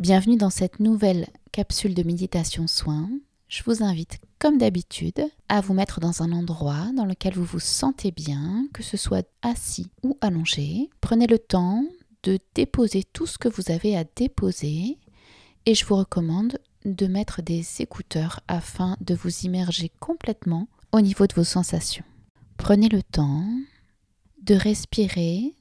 Bienvenue dans cette nouvelle capsule de méditation soin. Je vous invite, comme d'habitude, à vous mettre dans un endroit dans lequel vous vous sentez bien, que ce soit assis ou allongé. Prenez le temps de déposer tout ce que vous avez à déposer et je vous recommande de mettre des écouteurs afin de vous immerger complètement au niveau de vos sensations. Prenez le temps de respirer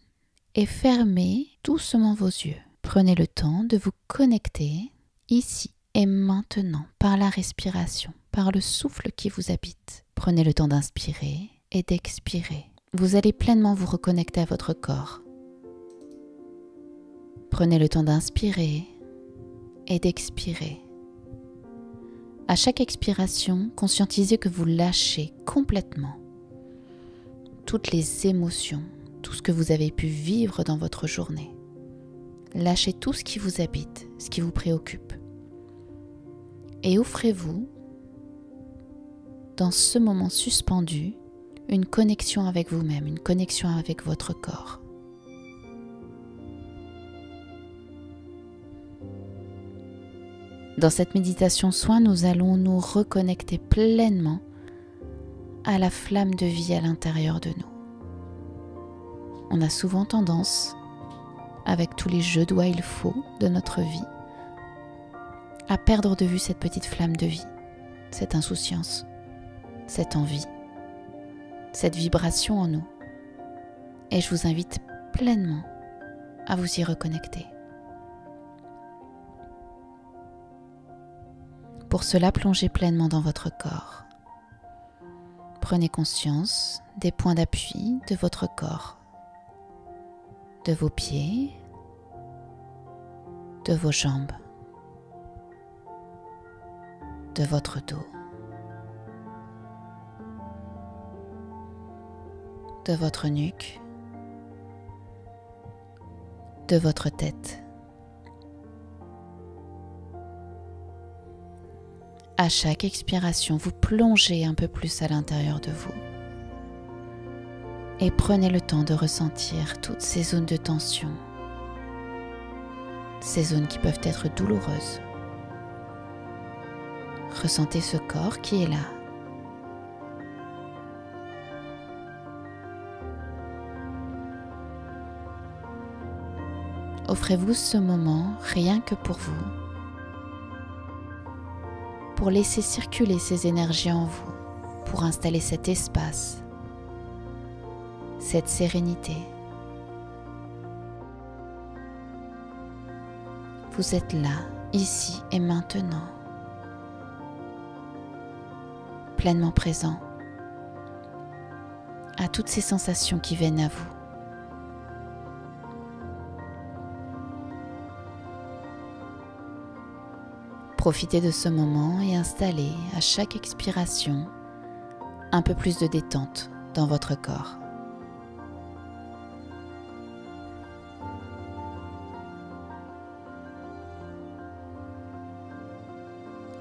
et fermez doucement vos yeux. Prenez le temps de vous connecter ici et maintenant par la respiration, par le souffle qui vous habite. Prenez le temps d'inspirer et d'expirer. Vous allez pleinement vous reconnecter à votre corps. Prenez le temps d'inspirer et d'expirer. À chaque expiration, conscientisez que vous lâchez complètement toutes les émotions, tout ce que vous avez pu vivre dans votre journée. Lâchez tout ce qui vous habite, ce qui vous préoccupe. Et offrez-vous, dans ce moment suspendu, une connexion avec vous-même, une connexion avec votre corps. Dans cette méditation soin, nous allons nous reconnecter pleinement à la flamme de vie à l'intérieur de nous. On a souvent tendance, avec tous les je dois, il faut de notre vie, à perdre de vue cette petite flamme de vie, cette insouciance, cette envie, cette vibration en nous. Et je vous invite pleinement à vous y reconnecter. Pour cela, plongez pleinement dans votre corps. Prenez conscience des points d'appui de votre corps, de vos pieds, de vos jambes, de votre dos, de votre nuque, de votre tête. À chaque expiration, vous plongez un peu plus à l'intérieur de vous et prenez le temps de ressentir toutes ces zones de tension, ces zones qui peuvent être douloureuses. Ressentez ce corps qui est là. Offrez-vous ce moment rien que pour vous, pour laisser circuler ces énergies en vous, pour installer cet espace, cette sérénité. Vous êtes là, ici et maintenant, pleinement présent à toutes ces sensations qui viennent à vous. Profitez de ce moment et installez à chaque expiration un peu plus de détente dans votre corps.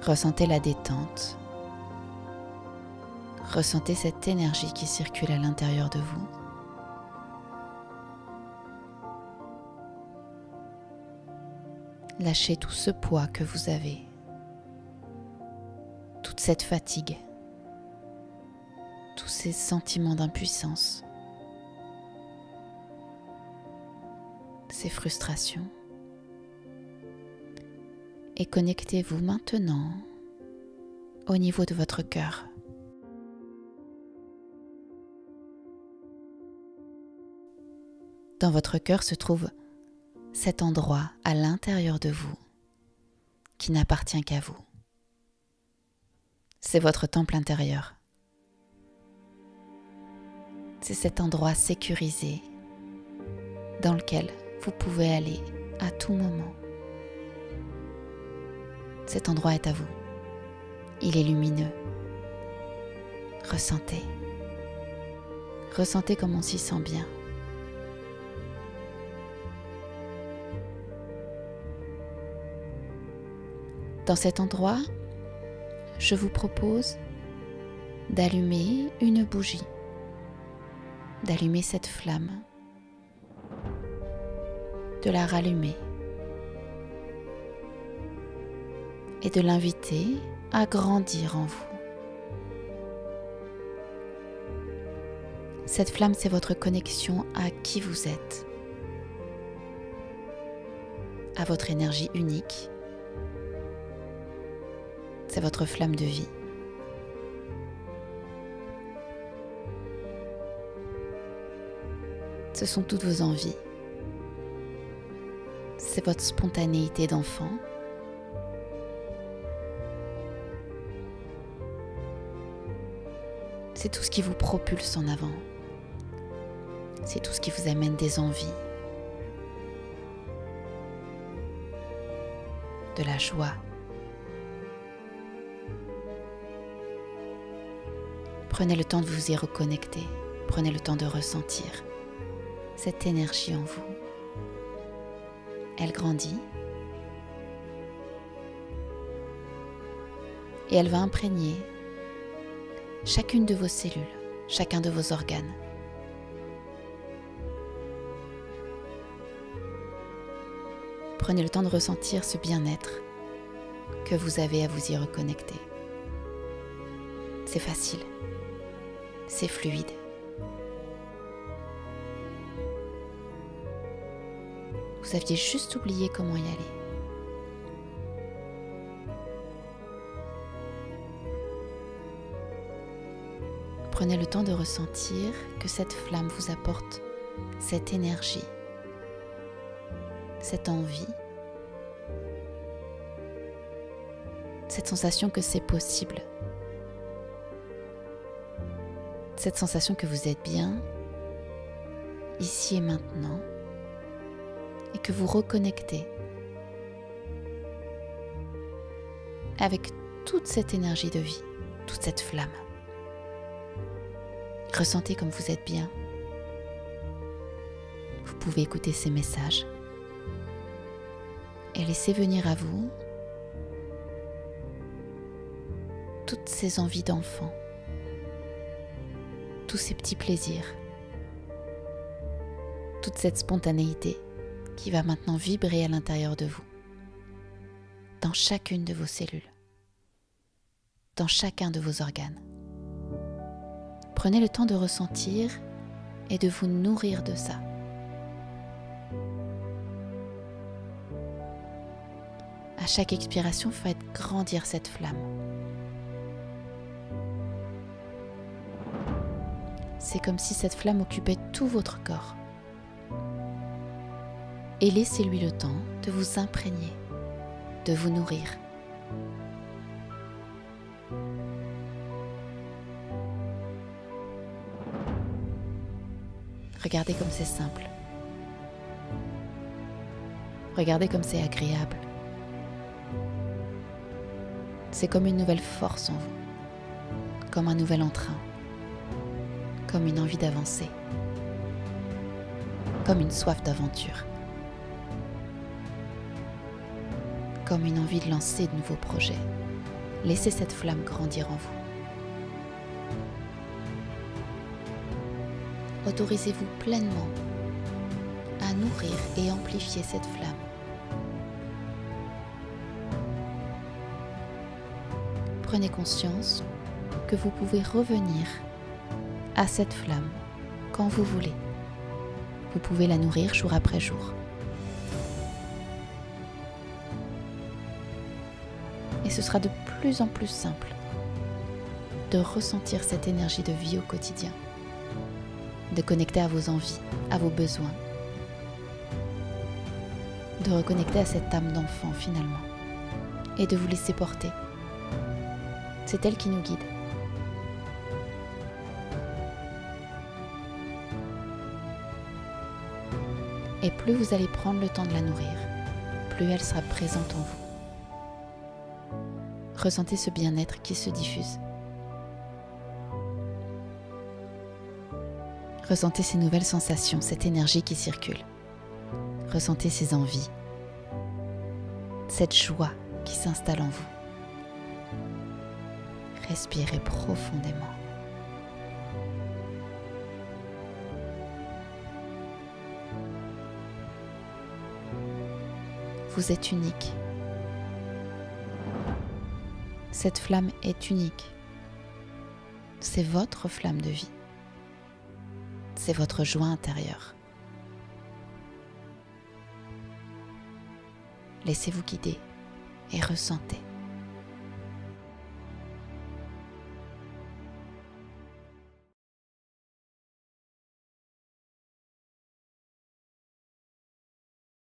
Ressentez la détente. Ressentez cette énergie qui circule à l'intérieur de vous. Lâchez tout ce poids que vous avez, toute cette fatigue, tous ces sentiments d'impuissance, ces frustrations. Et connectez-vous maintenant au niveau de votre cœur. Dans votre cœur se trouve cet endroit à l'intérieur de vous qui n'appartient qu'à vous. C'est votre temple intérieur. C'est cet endroit sécurisé dans lequel vous pouvez aller à tout moment. Cet endroit est à vous. Il est lumineux. Ressentez. Ressentez comme on s'y sent bien. Dans cet endroit, je vous propose d'allumer une bougie, d'allumer cette flamme, de la rallumer et de l'inviter à grandir en vous. Cette flamme, c'est votre connexion à qui vous êtes, à votre énergie unique. C'est votre flamme de vie. Ce sont toutes vos envies. C'est votre spontanéité d'enfant. C'est tout ce qui vous propulse en avant. C'est tout ce qui vous amène des envies, de la joie. Prenez le temps de vous y reconnecter. Prenez le temps de ressentir cette énergie en vous. Elle grandit et elle va imprégner chacune de vos cellules, chacun de vos organes. Prenez le temps de ressentir ce bien-être que vous avez à vous y reconnecter. C'est facile, c'est fluide. Vous aviez juste oublié comment y aller. Prenez le temps de ressentir que cette flamme vous apporte cette énergie, cette envie, cette sensation que c'est possible, cette sensation que vous êtes bien, ici et maintenant, et que vous reconnectez avec toute cette énergie de vie, toute cette flamme. Ressentez comme vous êtes bien. Vous pouvez écouter ces messages et laisser venir à vous toutes ces envies d'enfant, tous ces petits plaisirs, toute cette spontanéité qui va maintenant vibrer à l'intérieur de vous, dans chacune de vos cellules, dans chacun de vos organes. Prenez le temps de ressentir et de vous nourrir de ça. À chaque expiration, faites grandir cette flamme. C'est comme si cette flamme occupait tout votre corps. Et laissez-lui le temps de vous imprégner, de vous nourrir. Regardez comme c'est simple. Regardez comme c'est agréable. C'est comme une nouvelle force en vous, comme un nouvel entrain, comme une envie d'avancer, comme une soif d'aventure, comme une envie de lancer de nouveaux projets. Laissez cette flamme grandir en vous. Autorisez-vous pleinement à nourrir et amplifier cette flamme. Prenez conscience que vous pouvez revenir à cette flamme quand vous voulez. Vous pouvez la nourrir jour après jour. Et ce sera de plus en plus simple de ressentir cette énergie de vie au quotidien, de connecter à vos envies, à vos besoins, de reconnecter à cette âme d'enfant finalement, et de vous laisser porter. C'est elle qui nous guide. Et plus vous allez prendre le temps de la nourrir, plus elle sera présente en vous. Ressentez ce bien-être qui se diffuse. Ressentez ces nouvelles sensations, cette énergie qui circule. Ressentez ces envies, cette joie qui s'installe en vous. Respirez profondément. Vous êtes unique. Cette flamme est unique. C'est votre flamme de vie. C'est votre joie intérieure. Laissez-vous guider et ressentez.